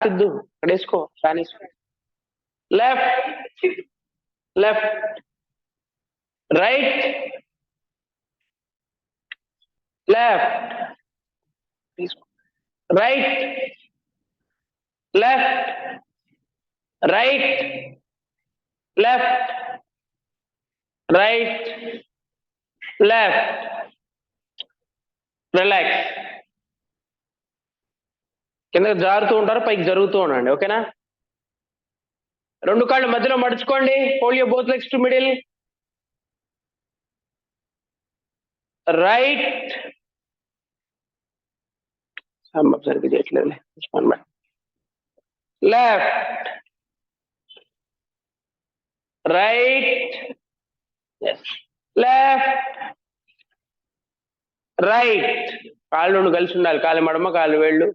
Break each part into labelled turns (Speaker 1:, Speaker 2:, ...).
Speaker 1: సిద్ధు ఇక్కడ వేసుకో ఫ్యాన్ వేసుకో. లెఫ్ట్ లెఫ్ట్ రైట్ లెఫ్ట్ తీసుకో right left right left right left relax. కిందకి జారుతూ ఉంటారు, పైకి జరుగుతూ ఉండండి. ఓకేనా? రెండు కాళ్ళు మధ్యలో మడుచుకోండి. Hold your both legs to middle. Right సరిగ్గా చేయట్లేదు. Left right left right. కాళ్ళు రెండు కలిసి ఉండాలి. కాళ్ళు మడమ, కాళ్ళు వేళ్ళు,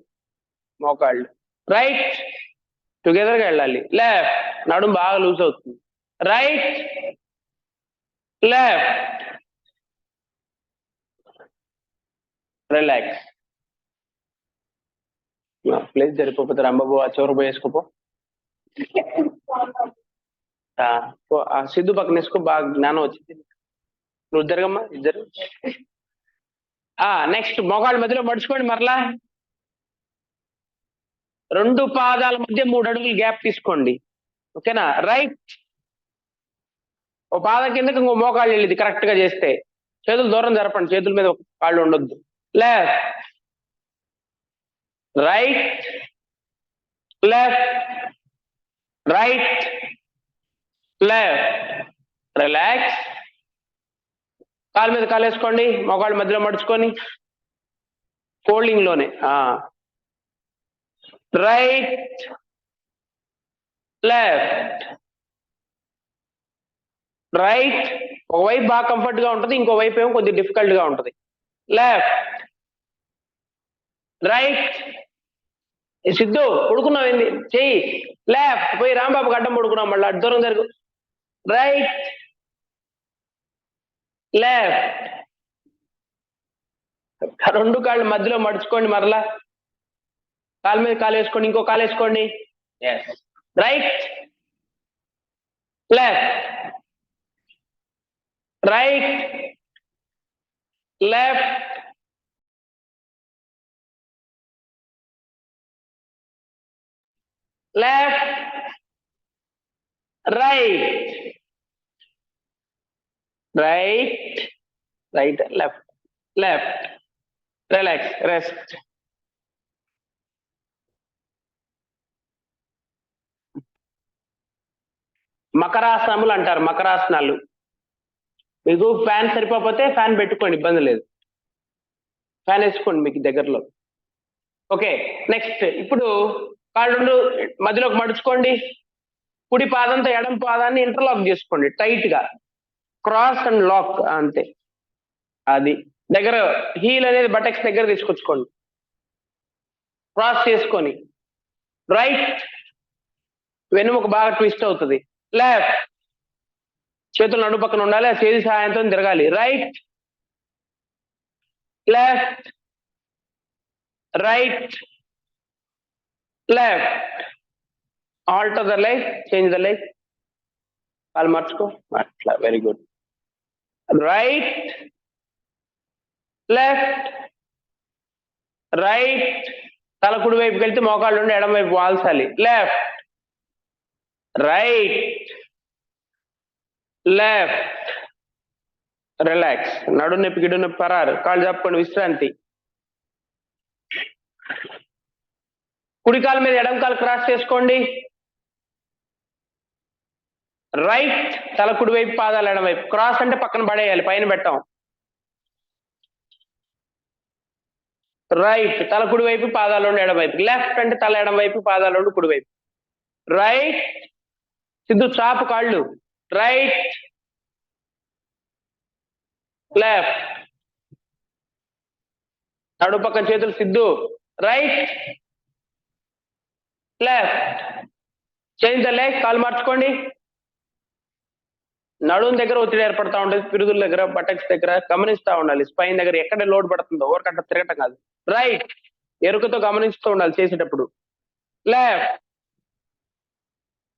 Speaker 1: మోకాళ్ళు. రైట్ టుగెదర్గా వెళ్ళాలి. లెఫ్ట్ నడుము బాగా లూజ్ అవుతుంది. Right left relax. Place జరిపోతే Rambabu ఆ చివరి పోయి వేసుకోపో. సిద్ధు పక్కన వేసుకో, బాగా జ్ఞానం వచ్చింది. నువ్వు జరగమ్మా ఇద్దరు. నెక్స్ట్ మోకాళ్ళ మధ్యలో మడుచుకోండి. మరలా రెండు పాదాల మధ్య 3 అడుగులు గ్యాప్ తీసుకోండి. ఓకేనా? రైట్ ఓ పాదం కిందకి ఇంకో మోకాళ్ళు వెళ్ళింది. కరెక్ట్ గా చేస్తే చేతులు దూరం జరపండి, చేతుల మీద కాళ్ళు ఉండొద్దు. Left right left right left relax. కాలు మీద కాలు వేసుకోండి, మోకాళ్ళు మధ్యలో మడుచుకొని ఫోల్డింగ్ లోనే. Right left right. ఒకవైపు బాగా కంఫర్ట్ గా ఉంటుంది, ఇంకో వైపు ఏమో కొద్దిగా డిఫికల్ట్ గా ఉంటుంది. Left right. సిద్ధు పడుకున్నావు ఏంది? చెయ్యి. లెఫ్ట్ పోయి రాంబాబు గడ్డం పడుకున్నావు, మళ్ళీ అటు దూరం జరుగు. Right left. రెండు కాళ్ళు మధ్యలో మడుచుకోండి. మరలా కాలు మీద కాలు వేసుకోండి, ఇంకో కాలు వేసుకోండి. Right left right left left right right right left left relax rest. మకరాసనములు అంటారు. మకరాసనాలు. మీకు ఫ్యాన్ సరిపోతే ఫ్యాన్ పెట్టుకోండి, ఇబ్బంది లేదు. ఫ్యాన్ వేసుకోండి మీకు దగ్గరలో. ఓకే నెక్స్ట్ ఇప్పుడు కాళ్ళు మధ్యలోకి మడుచుకోండి. కుడి పాదంతో ఎడం పాదాన్ని ఇంటర్లాక్ చేసుకోండి టైట్ గా. క్రాస్ అండ్ లాక్ అంతే. అది దగ్గర హీల్ అనేది బటెక్స్ దగ్గర తీసుకొచ్చుకోండి. క్రాస్ చేసుకొని రైట్. వెనుముక బాగా ట్విస్ట్ అవుతుంది. లెఫ్ట్ చేతులు నడు పక్కన ఉండాలి, చేతి సహాయంతో తిరగాలి. Right left right left. Alter the leg, change the leg. కాలు మార్చుకో అట్లా. Very good. Right left right. తల కుడి వైపుకి వెళ్తే మోకాళ్ళు ఉండి ఎడం వైపు వాల్చాలి. Left right left relax. నడు నొప్పి గిడు నొప్పి పరారు. కాళ్ళు చెప్పుకోండి, విశ్రాంతి. కుడి కాలు మీద ఎడం కాలు క్రాస్ చేసుకోండి. రైట్. తల కుడి వైపు, పాదాలు ఎడం వైపు. క్రాస్ అంటే పక్కన పడేయాలి, పైన పెట్టాం. రైట్. తల కుడి వైపు, పాదాలు ఎడం వైపు. లెఫ్ట్ అంటే తల ఎడం వైపు, పాదాలు కుడి వైపు. రైట్. సిద్ధు చాపు కాళ్ళు. Right left. నడు పక్కన చేతులు Siddhu. Right left. Change the leg. కాలు మార్చుకోండి. నడుము దగ్గర ఒత్తిడి ఏర్పడతా ఉంటుంది, పిరుదుల దగ్గర, బటక్స్ దగ్గర గమనిస్తూ ఉండాలి. స్పైన్ దగ్గర ఎక్కడ లోడ్ పడుతుందో, ఓరకంట తిరగటం కాదు. రైట్. ఎరుకతో గమనిస్తూ ఉండాలి చేసేటప్పుడు. left,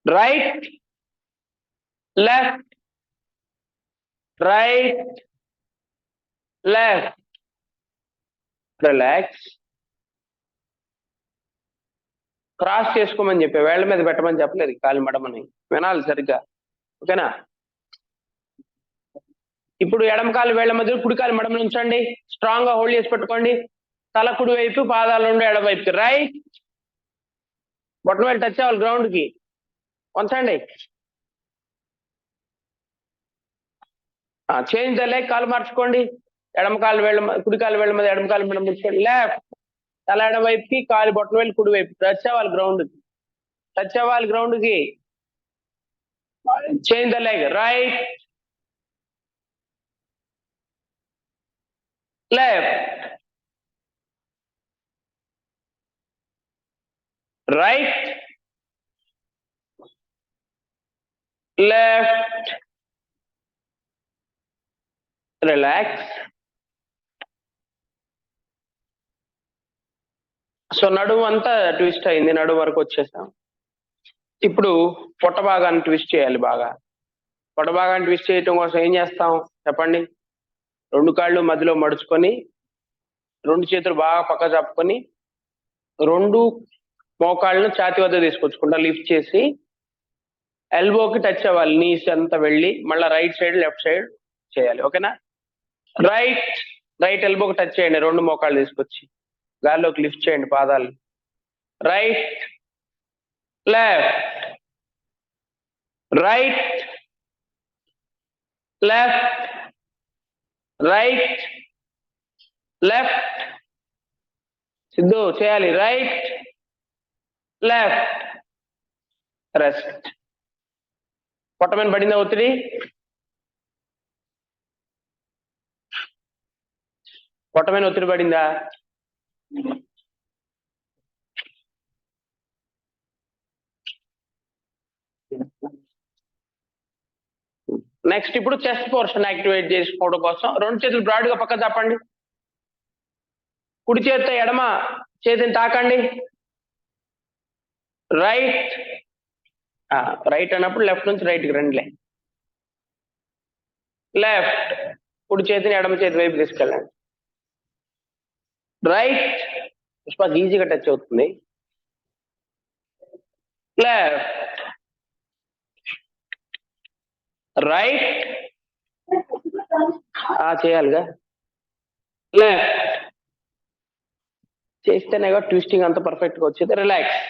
Speaker 1: right, left, right, left. Relax. Cross చేసుకోమని చెప్పి వేళ్ల మీద పెట్టమని చెప్పలేదు, కాలు మడమని. వినాలి సరిగ్గా, ఓకేనా? ఇప్పుడు ఎడమ కాలు వేళ్ల మధ్య, కుడి కాలు మడమని ఉంచండి. స్ట్రాంగ్ గా హోల్డ్ చేసి పెట్టుకోండి. తల కుడి వైపు, పాదాల నుండి ఎడమ వైపుకి. రైట్, బొట్టన వేలు టచ్ అవ్వాలి గ్రౌండ్ కి. ఉంచండి. చేంజ్ ద లెగ్, కాలు మార్చుకోండి. ఎడమ కాలు వేళ్ళ, కుడి కాలు వేళ్ల మీద ఎడమ కాలు మడమ ఉంచండి. లెఫ్ట్, తల ఎడమ వైపుకి, కాలు బొట్టన వేలు కుడి వైపు. టచ్ అవ్వాలి గ్రౌండ్ కి, టచ్ అవ్వాలి గ్రౌండ్ కి. Change the leg. Right, left, right, left, relax. So నడుము అంతా ట్విస్ట్ అయింది, నడుము వరకు వచ్చేసాం. ఇప్పుడు పొట్ట భాగాన్ని ట్విస్ట్ చేయాలి బాగా. పొట్ట భాగాన్ని ట్విస్ట్ చేయటం కోసం ఏం చేస్తాం చెప్పండి? రెండు కాళ్ళు మధ్యలో మడుచుకొని, రెండు చేతులు బాగా పక్క చాపుకొని, రెండు మోకాళ్ళను ఛాతి వద్ద తీసుకొచ్చుకుంటా లిఫ్ట్ చేసి, ఎల్బోకి టచ్ అవ్వాలి, నీస్ అంతా వెళ్ళి మళ్ళీ రైట్ సైడ్ లెఫ్ట్ సైడ్ చేయాలి. ఓకేనా? రైట్ ఎల్బోకి టచ్ చేయండి, రెండు మోకాళ్ళు తీసుకొచ్చి గాల్లోకి లిఫ్ట్ చేయండి పాదాలు. Right, left, right, left, right, left. సిద్ధు చేయాలి. Right, left, rest. పొట్ట మీద పడిందా ఒత్తిడి? పొట్ట మీద ఒత్తిడి పడిందా? నెక్స్ట్ ఇప్పుడు చెస్ట్ పోర్షన్ యాక్టివేట్ చేసుకోవడం కోసం రెండు చేతులు బ్రాడ్ గా పక్క చాపండి. కుడి చేతితో ఎడమ చేతిని తాకండి. రైట్, రైట్ అన్నప్పుడు లెఫ్ట్ నుంచి రైట్కి రండిలే. లెఫ్ట్, కుడి చేతిని ఎడమ చేతి వైపు తీసుకెళ్ళండి. రైట్, పుష్ప ఈజీగా టచ్ అవుతుంది. లెఫ్ట్, రైట్, చేయాలిగా. లెఫ్ట్ చేస్తేనే ట్విస్టింగ్ అంత పర్ఫెక్ట్ గా వచ్చేది. రిలాక్స్.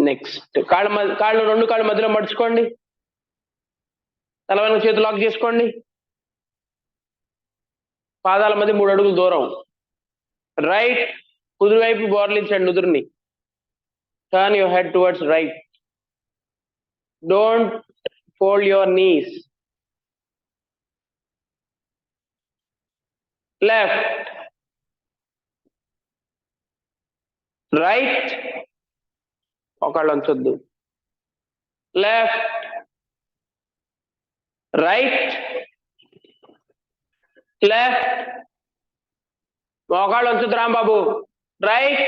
Speaker 1: నెక్స్ట్ కాళ్ళు రెండు కాళ్ళు మధ్యలో మడుచుకోండి. తల వెనక చేతులు లాక్ చేసుకోండి. పాదాల మధ్య 3 అడుగులు దూరం. రైట్, కుదురు వైపు బోర్లించండి నుదురుని. Turn your head towards right. Don't fold your knees. Left, right, ఒకళ్ళు ఉంచొద్దు. లెఫ్ట్, రైట్, లెఫ్ట్, మోకాళ్ళు ఉంచొద్దు రాంబాబు. Right,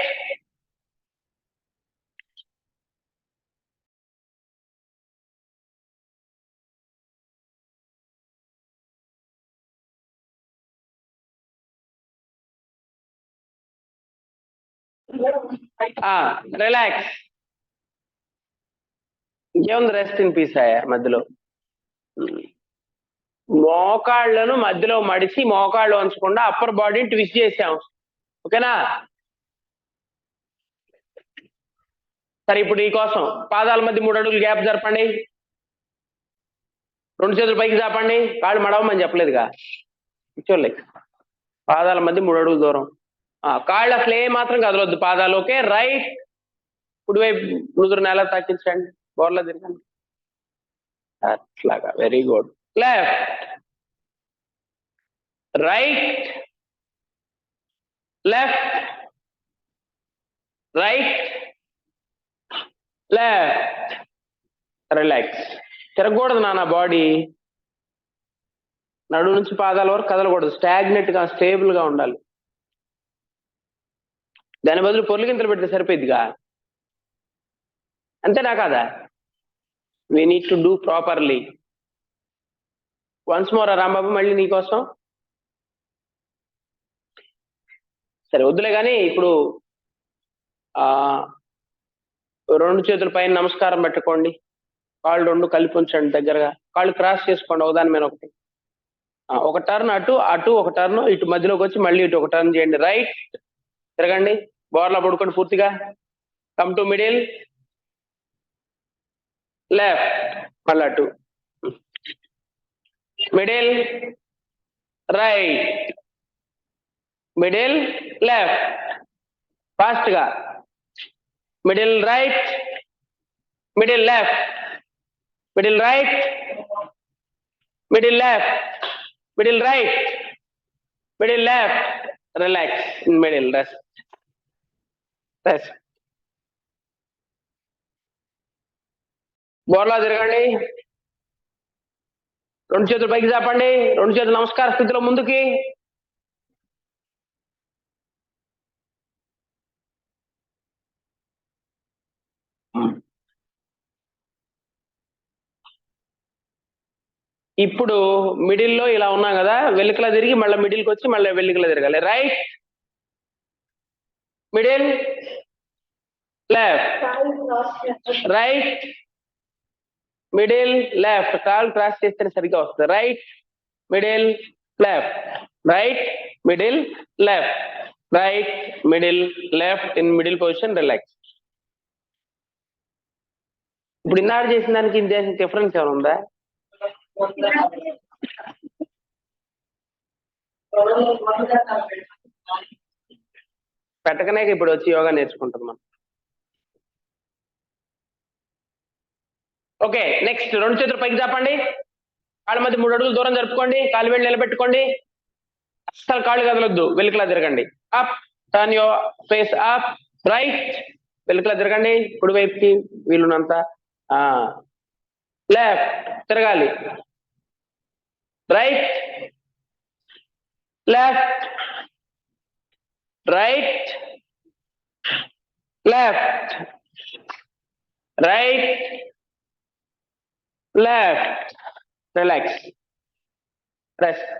Speaker 1: relax. ఇంకేముంది, రెస్ట్ ఇన్ పీస్ అయ్యా. మధ్యలో మోకాళ్ళను మధ్యలో మడిచి మోకాళ్ళు ఉంచకుండా అప్పర్ బాడీని ట్విస్ట్ చేసాం. ఓకేనా? సరే, ఇప్పుడు ఈ కోసం పాదాల మధ్య 3 అడుగులు గ్యాప్ జరపండి. రెండు చేతులు పైకి చాపండి. కాళ్ళు మడవమని చెప్పలేదుగా, కూర్చోలే. పాదాల మధ్య 3 అడుగులు దూరం. కాళ్ళ అసలు ఏ మాత్రం కదలొద్దు. పాదాలు ఓకే. రైట్, కుడివైపు నుదురు నేల తాకించండి, బోర్లా తిరగండి. అట్లాగా, very good. Left, right, left, right, left. Relax. తిరగకూడదు నాన్న బాడీ. నడు నుంచి పాదాల వరకు కదలకూడదు. స్టాగ్నెట్ గా, స్టేబుల్ గా ఉండాలి. దాని బదులు పొర్లిగింతలు పెడితే సరిపోయిద్దిగా, అంతేనా కాదా? We need to do properly. Once more Rambabu, మళ్ళీ నీకోసం. సరే వద్దులే కానీ ఇప్పుడు రెండు చేతుల పైన నమస్కారం పెట్టుకోండి, కాళ్ళు రెండు కలిపి ఉంచండి దగ్గరగా, కాళ్ళు క్రాస్ చేసుకోండి ఒకదాని మీద ఒకటి. ఒక టర్న్ అటు అటు, ఒక టర్న్ ఇటు, మధ్యలోకి వచ్చి మళ్ళీ ఇటు ఒక టర్న్ చేయండి. రైట్ తిరగండి, బోర్లా పడుకోండి పూర్తిగా. కమ్ టు మిడిల్, లెఫ్ట్, మళ్ళీ అటు, middle, right, middle, left, fast గా, middle right, middle left, middle right, middle left, middle right, middle left, relax in middle, rest rest. బోర్లా తిరగండి, రెండు చేతులు పైకి చాపండి, రెండు చేతులు నమస్కార స్థితిలో ముందుకి. ఇప్పుడు మిడిల్లో ఇలా ఉన్నాం కదా, వెల్లికలా తిరిగి మళ్ళీ మిడిల్కి వచ్చి మళ్ళీ వెల్లికలా తిరగాలి. Right, middle, left, right, middle, left. Call cross చేస్తే సరిగ్గా వస్తుంది. Right, middle, left, right, middle, left, right, middle, left, in middle position, relax. ఇప్పుడు ఇన్నాడు చేసిన దానికి డిఫరెన్స్ ఏమైనా ఉందా? పెట్టకనే ఇప్పుడు వచ్చి యోగా నేర్చుకుంటాం మనం. ఓకే, నెక్స్ట్ రెండు చేతులు పైకి చాపండి, కాళ్ళ మధ్య 3 అడుగులు దూరం జరుపుకోండి, కాలు వేళ్ళు నిలబెట్టుకోండి, అస్సలు కాళ్ళు కదలొద్దు, వెలుకలా తిరగండి. Up, turn your face up, right, వెలుకలా తిరగండి కుడి వైపుకి వీలున్నంత. లెఫ్ట్ తిరగాలి, right, left, right, left, right, left, relax, rest.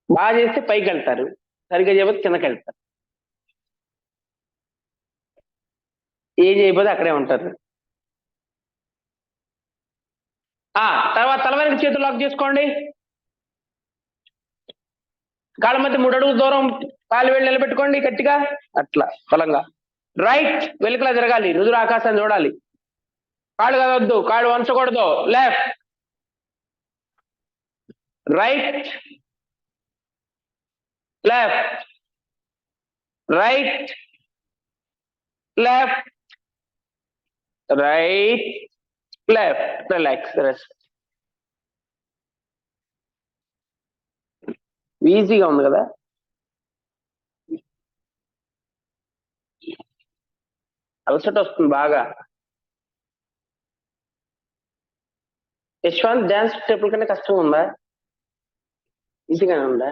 Speaker 1: బాగా చేస్తే పైకి వెళ్తారు, సరిగ్గా చేయకపోతే కిందకి వెళ్తారు, ఏం చేయకపోతే అక్కడే ఉంటారు. తర్వాత తలవైన చేతులు లాక్ చేసుకోండి, కాళ్ళ మధ్య 3 అడుగులు దూరం కాలు వేళ్ళు నిలబెట్టుకోండి గట్టిగా, అట్లా బలంగా. రైట్, వెలుకలా తిరగాలి, రుదురు ఆకాశాన్ని చూడాలి, కాళ్ళు కదవద్దు, కాళ్ళు వంచకూడదు. Left, right, left, right, left, right, left, relax, rest. ఈజీగా ఉంది కదా? అలసట వస్తుంది బాగా. యశ్వంత్, డాన్స్ స్టెప్పుల కన్నా కష్టంగా ఉందా, ఈజీగానే ఉందా?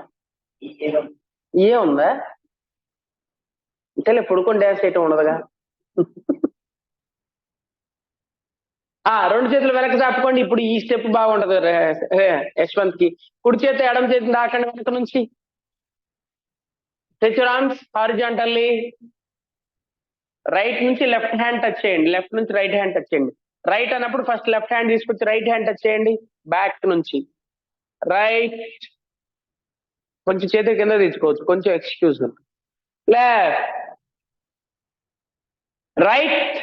Speaker 1: ఏ ఉందా అంటే పడుకొని డాన్స్ చేయటం ఉండదుగా. రెండు చేతులు వెనక్కి చాపుకోండి. ఇప్పుడు ఈ స్టెప్ బాగుంటది యశ్వంత్ కి. కుడి చేతి ఎడమ చేతిని దాకండి వెనక నుంచి. Stretch your arms horizontally. Right నుంచి లెఫ్ట్ హ్యాండ్ టచ్ చేయండి, లెఫ్ట్ నుంచి రైట్ హ్యాండ్ టచ్ చేయండి. రైట్ అన్నప్పుడు ఫస్ట్ లెఫ్ట్ హ్యాండ్ తీసుకొచ్చి రైట్ హ్యాండ్ టచ్ చేయండి, బ్యాక్ నుంచి. రైట్, కొంచెం చేతి కింద తీసుకోవచ్చు, కొంచెం excuse. Left, right,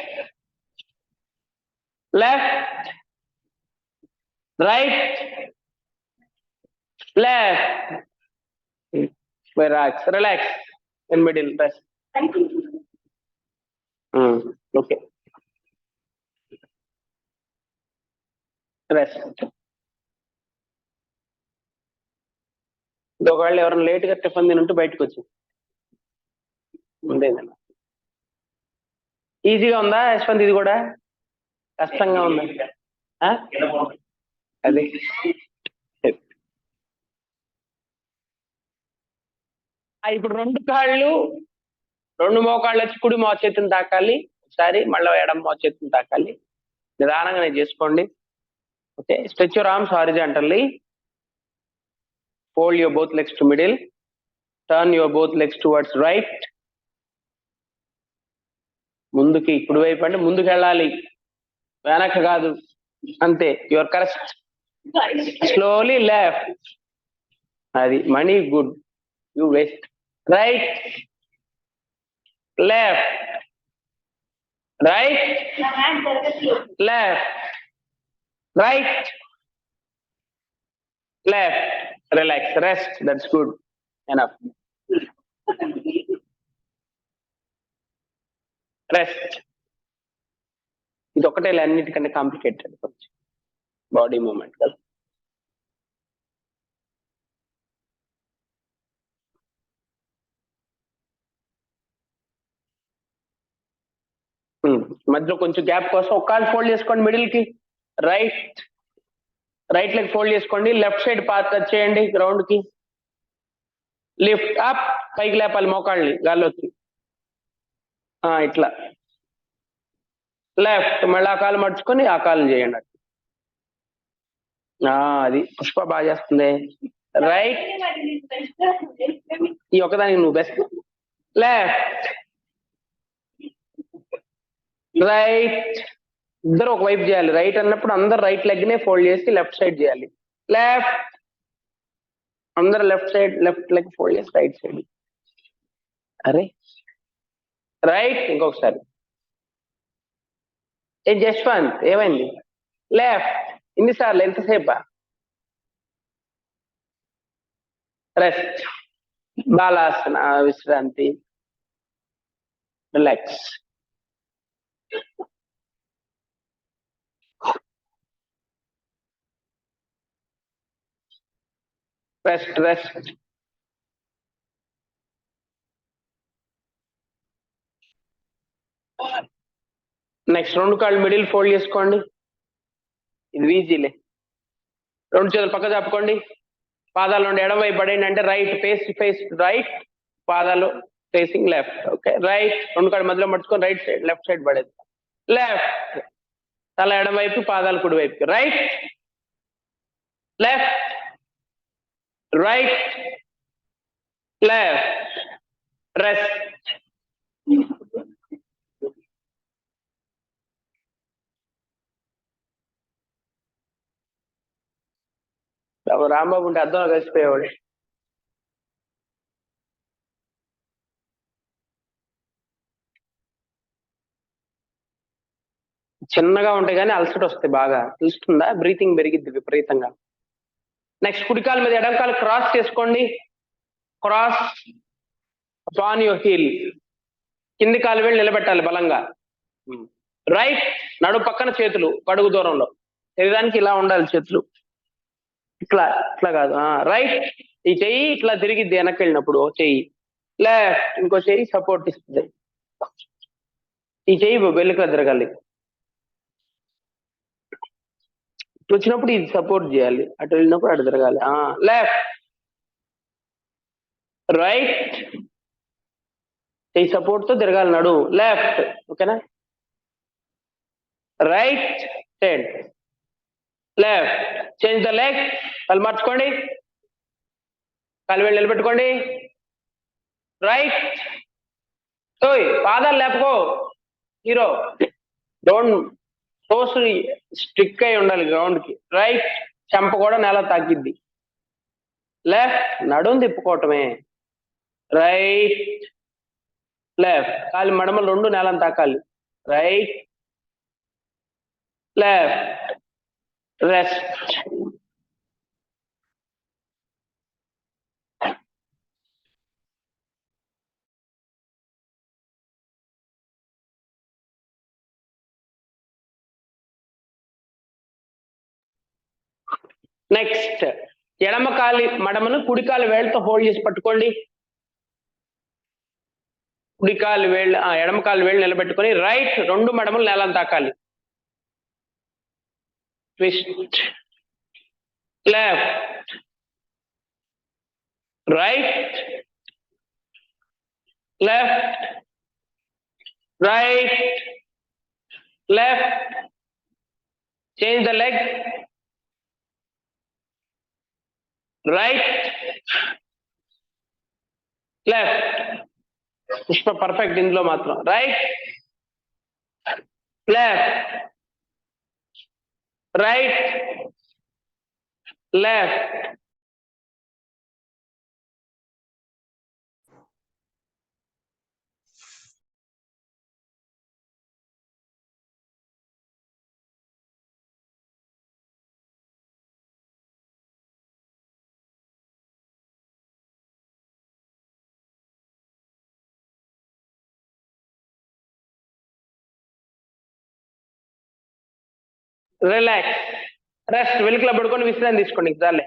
Speaker 1: left, right, left. Relax, relax in middle, rest. Okay, rest. ఒకవేళ ఎవరైనా లేట్ గా టిఫిన్ తినుంటే బయటకు వచ్చి ఉండేదన్న. ఈజీగా ఉందా యశ్వంత్? ఇది కూడా కష్టంగా ఉందా? అది ఇప్పుడు రెండు మోకాళ్ళు వచ్చి కుడి మోచేతిని తాకాలి ఒకసారి, మళ్ళీ ఎడమ మోచేతిని తాకాలి. నిదానంగా నేను చేసుకోండి. Okay, stretch your arms horizontally, fold your both legs to middle, turn your both legs towards right. ముందుకి, కుడి వైపు అంటే ముందుకు వెళ్ళాలి, వెనక్కి కాదు, అంతే. Your correct. Slowly left. అది money good, you waste. Right, left, right, left, right, left. Relax, rest. That's good. Enough. Rest. ఇది ఒకటే అన్నిటికంటే కాంప్లికేటెడ్ కొంచెం బాడీ మూమెంట్ కదా. మధ్యలో కొంచెం గ్యాప్ కోసం ఒక కాలు ఫోల్డ్ చేసుకోండి మిడిల్ కి. రైట్ లెగ్ ఫోల్డ్ చేసుకోండి. లెఫ్ట్ సైడ్ పాత్ టచ్ చేయండి గ్రౌండ్ కి. లిఫ్ట్ అప్, పైకి లేపాలి మోకాళ్ళని గాల్లోకి. ఇట్లా లెఫ్ట్, మళ్ళీ ఆ కాలు మర్చుకొని ఆ కాలు చేయండి. అది పుష్ప బాగా చేస్తుంది. రైట్, ఈ ఒకదానికి నువ్వు బెస్ట్. లెఫ్ట్, రైట్, ఇద్దరు ఒకవైపు చేయాలి. రైట్ అన్నప్పుడు అందరు రైట్ లెగ్ నే ఫోల్డ్ చేసి లెఫ్ట్ సైడ్ చేయాలి. లెఫ్ట్, అందరు left side, left leg fold చేసి రైట్ సైడ్. అరే రైట్, ఇంకొకసారి. ఏ జస్వంత్ ఏమైంది? లెఫ్ట్ ఇన్నిసార్లు, ఎంతసేపా? రెస్ట్, బాలాసన, విశ్రాంతి, రిలాక్స్. రెస్ట్. నెక్స్ట్ రెండు కాళ్ళు మిడిల్ ఫోల్డ్ చేసుకోండి. ఇది ఈజీలే. రెండు చేతులు పక్క చెప్పుకోండి. పాదాలు నుండి ఎడమ వైపు పడేయండి, అంటే రైట్, ఫేస్ రైట్, పాదాలు ఫేసింగ్ లెఫ్ట్. ఓకే, రైట్, రెండు కాళ్ళు మధ్యలో మడుచుకొని రైట్ సైడ్, లెఫ్ట్ సైడ్ పడేది. లెఫ్ట్, తల ఎడమ వైపు, పాదాలు కుడి వైపు. Right, left, right, left, rest. Rambabu ఉంటే అర్థంలో కలిసిపోయేవాడు. చిన్నగా ఉంటాయి కానీ అలసట వస్తాయి బాగా, తెలుస్తుందా? బ్రీతింగ్ పెరిగిద్ది విపరీతంగా. నెక్స్ట్ కుడికాలు మీద ఎడంకాలు క్రాస్ చేసుకోండి. Cross on your heel. కింది కాలు వెళ్ళి నిలబెట్టాలి బలంగా. రైట్, నడు పక్కన చేతులు కడుగు దూరంలో, శరీరానికి ఇలా ఉండాలి చేతులు. ఇట్లా కాదు. రైట్, ఈ చెయ్యి ఇట్లా తిరిగిద్ది వెనక్కి వెళ్ళినప్పుడు చెయ్యి. లెఫ్ట్, ఇంకో చెయ్యి సపోర్ట్ ఇస్తుంది. ఈ చెయ్యి వెనుక తిరగాలి. వచ్చినప్పుడు ఇది సపోర్ట్ చేయాలి, అటు వెళ్ళినప్పుడు అటు తిరగాలి. లెఫ్ట్, రైట్, ఈ సపోర్ట్ తో తిరగాలి నడు. లెఫ్ట్, ఓకేనా? Right, state, left, change the leg. కాలు మార్చుకోండి, కాలు వెళ్ళి నిలబెట్టుకోండి. రైట్, పాదాలు లేపుకో హీరో. డోంట్ టోస్ స్టిక్ అయి ఉండాలి గ్రౌండ్ కి. రైట్, చెంప కూడా నేల తాకిద్ది. లెఫ్ట్, నడుం తిప్పుకోవటమే. రైట్, లెఫ్ట్, కాలి మడమలు రెండు నేలను తాకాలి. Right, left, rest. నెక్స్ట్ ఎడమ కాలి మడమను కుడికాలు వేళ్ళతో హోల్డ్ చేసి పట్టుకోండి. కుడికాలు వేళ్ళు, ఎడమ కాలు వేళ్ళు నిలబెట్టుకొని రైట్, రెండు మడమలు నేలను తాకాలి. Twist, left, right, left, right, left, change the leg, right, left. Pushpa perfect ఇందులో మాత్రం. Right, left, right, left. Relax, rest, వెలుకల పడుకొని విశ్రాంతి తీసుకోండి చాలే.